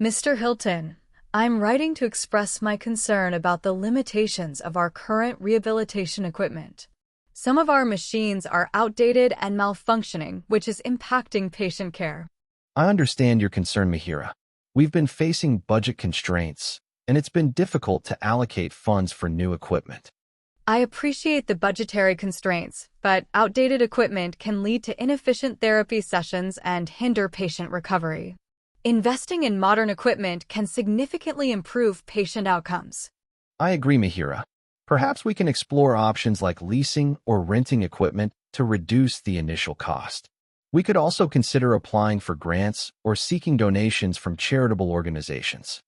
Mr. Hilton, I'm writing to express my concern about the limitations of our current rehabilitation equipment. Some of our machines are outdated and malfunctioning, which is impacting patient care. I understand your concern, Mihira. We've been facing budget constraints, and it's been difficult to allocate funds for new equipment. I appreciate the budgetary constraints, but outdated equipment can lead to inefficient therapy sessions and hinder patient recovery. Investing in modern equipment can significantly improve patient outcomes. I agree, Mihira. Perhaps we can explore options like leasing or renting equipment to reduce the initial cost. We could also consider applying for grants or seeking donations from charitable organizations.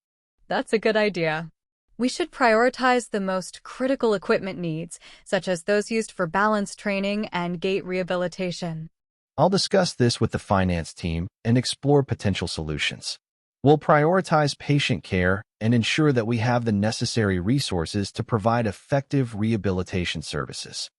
That's a good idea. We should prioritize the most critical equipment needs, such as those used for balance training and gait rehabilitation. I'll discuss this with the finance team and explore potential solutions. We'll prioritize patient care and ensure that we have the necessary resources to provide effective rehabilitation services.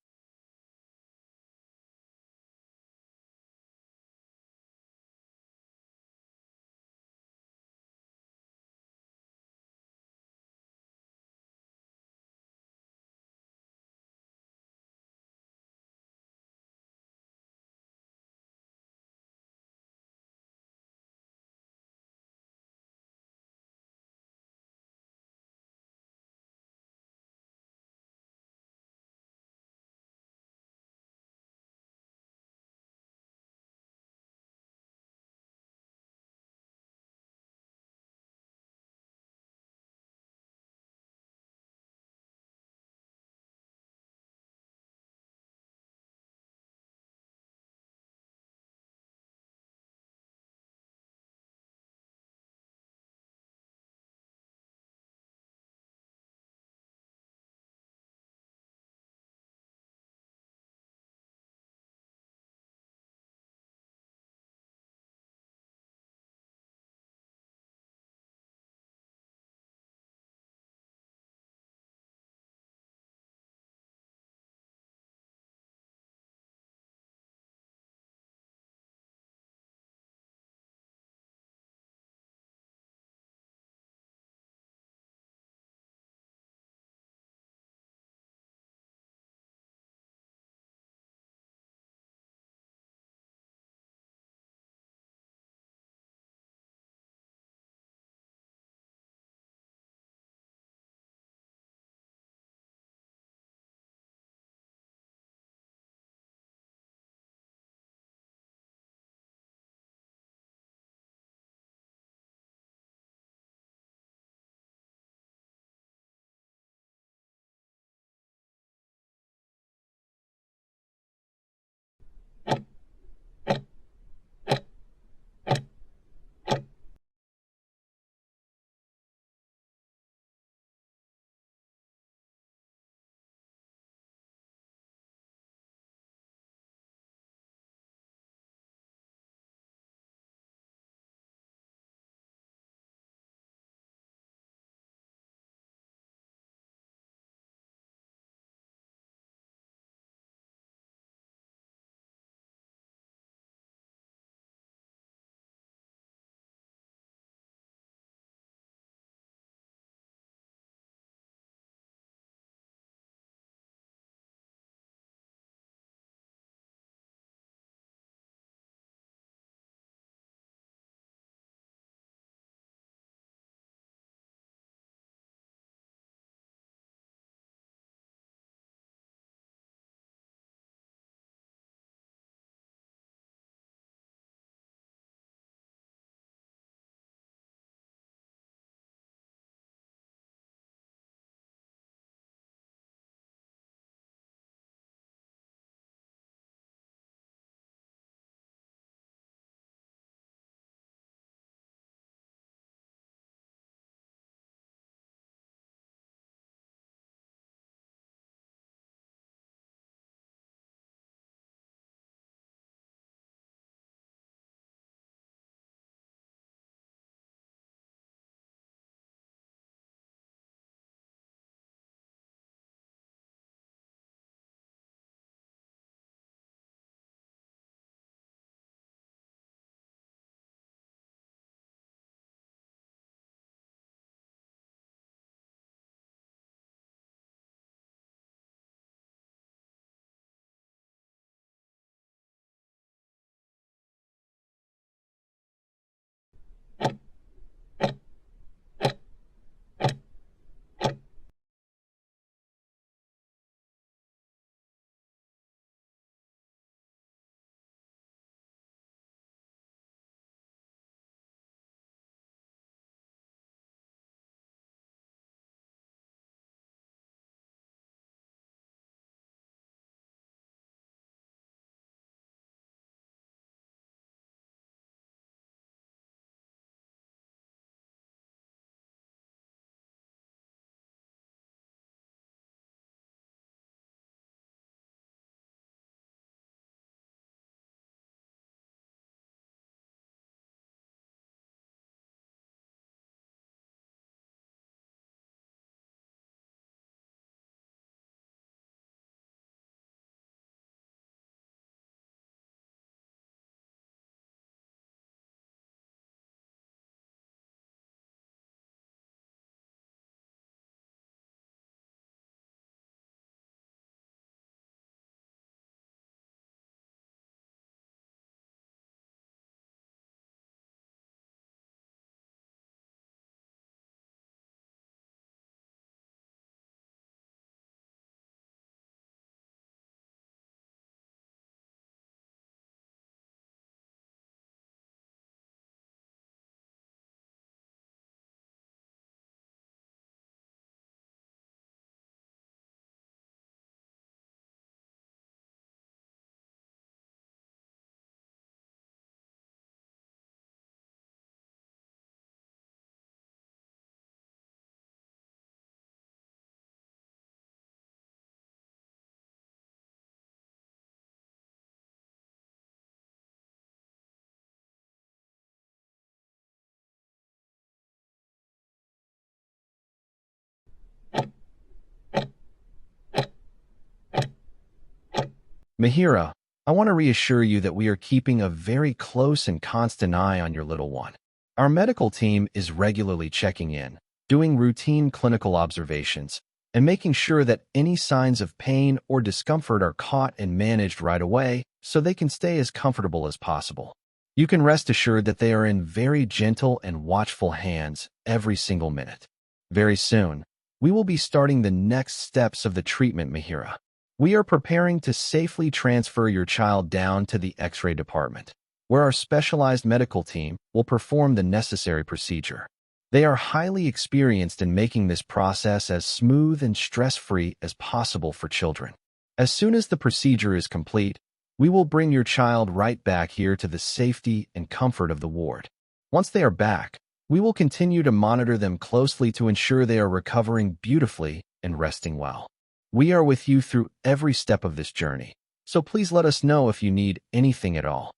Mihira, I want to reassure you that we are keeping a very close and constant eye on your little one. Our medical team is regularly checking in, doing routine clinical observations, and making sure that any signs of pain or discomfort are caught and managed right away so they can stay as comfortable as possible. You can rest assured that they are in very gentle and watchful hands every single minute. Very soon, we will be starting the next steps of the treatment, Mihira. We are preparing to safely transfer your child down to the X-ray department, where our specialized medical team will perform the necessary procedure. They are highly experienced in making this process as smooth and stress-free as possible for children. As soon as the procedure is complete, we will bring your child right back here to the safety and comfort of the ward. Once they are back, we will continue to monitor them closely to ensure they are recovering beautifully and resting well. We are with you through every step of this journey, so please let us know if you need anything at all.